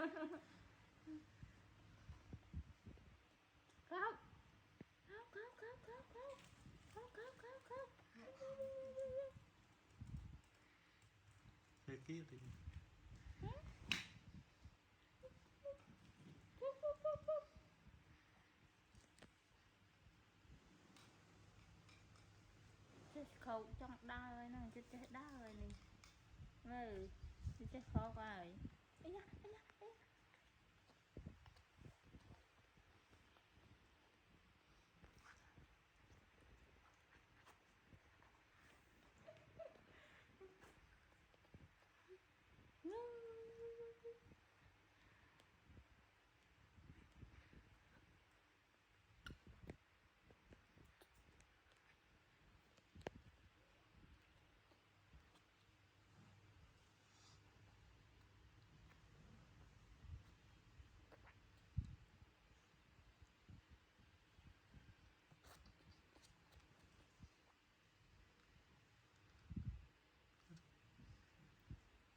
Khóc. Khóc khóc khóc khóc khóc. Khóc khóc khóc khóc. Thế kia thì chết khâu trong đau rồi nè, chết đau rồi nè. Chết khó quá rồi. Ây da, ây da, ây da.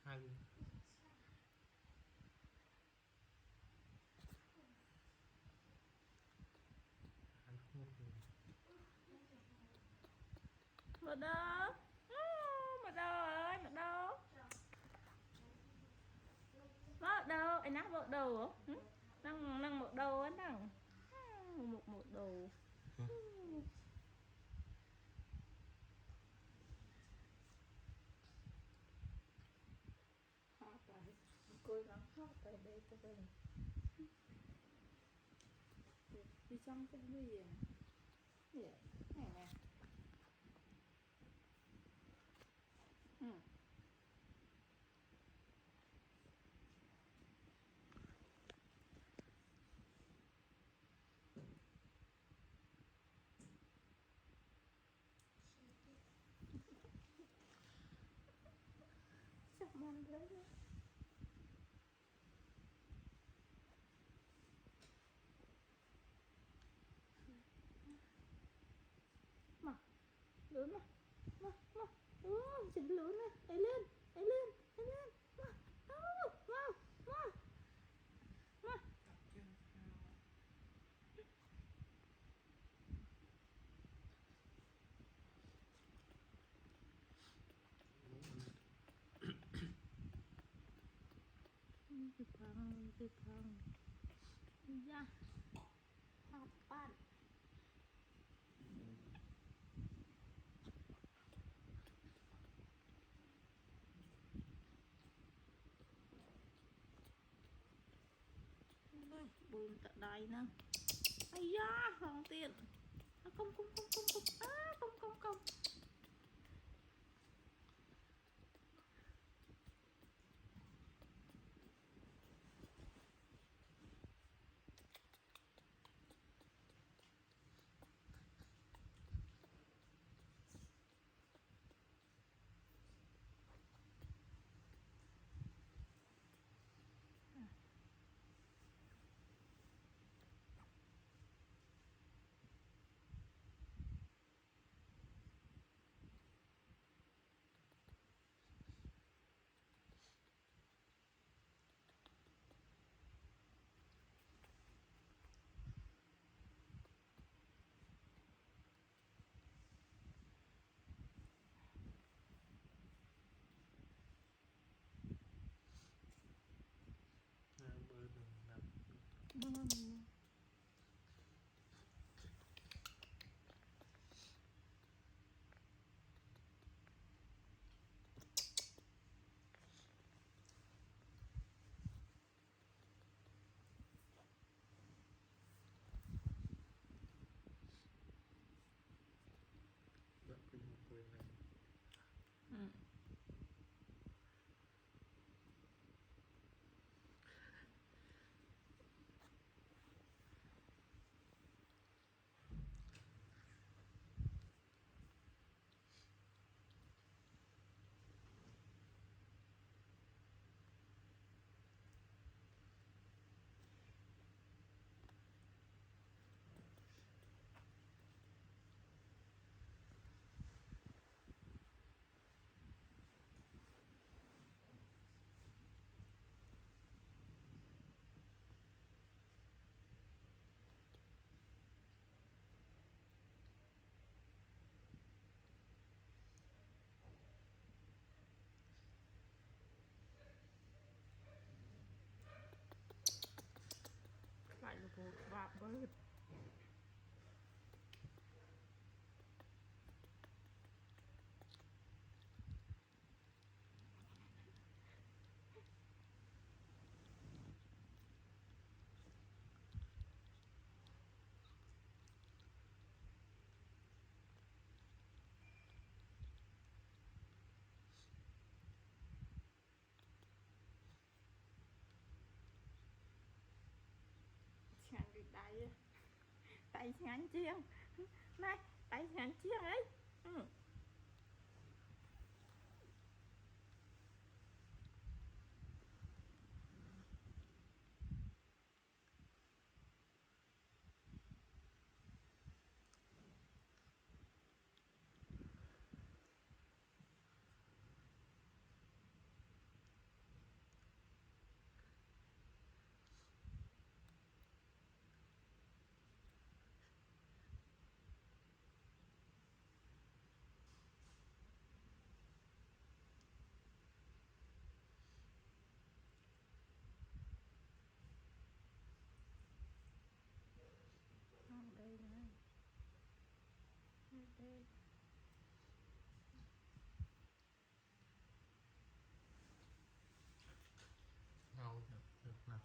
hai Mật đâu? Mật đâu ơi, mật đâu? Mật đâu? Anh nắp mật đâu hả? Năng mật đâu á năng? Một đầu. Cô gắng khóc tới đây cho tôi. Đi trong cái gì à? Này nè. Chắc mong đấy đó. Mà, lớn mà. Mà. Chỉnh lớn nè. Ấy lên. Mà. Cái thằng. Da. Hạt bạn. Bùm tận đây nè. Ây da, hoàng tiền. Không. Không. bớt chẳng được tay tay ngắn chiên này tay ngắn chiên ấy ừ. Đây này đây ngầu được mặt